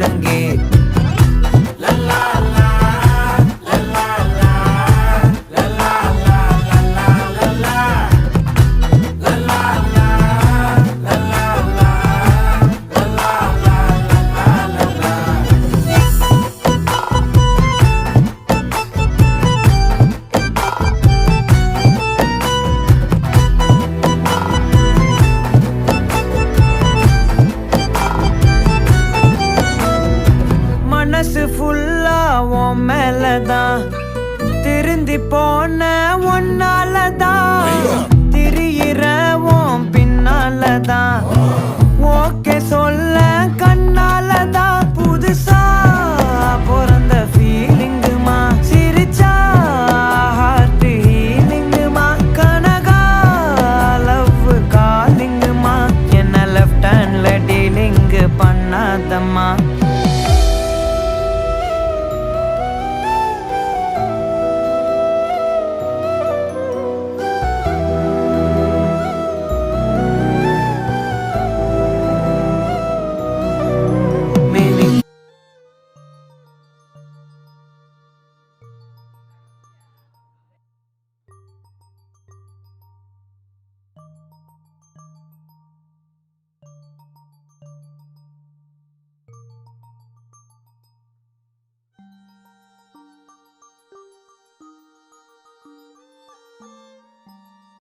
முழங்கே. மனசு ஃபுல்லா உன் மேலதான், திருந்தி போன ஒன்னாலதான், திரியிற உன் பின்னாலதான், ஓகே சொல்ல கண்ணாலதான். புதுசா பிறந்த ஃபீலிங்குமா, சிரிச்சா ஹார்ட் ஹீலிங்குமா, கனகா லவ் காலிங்குமா, என்ன லெஃப்ட் ஹேண்ட்ல டீலிங் பண்ணாதம்மா.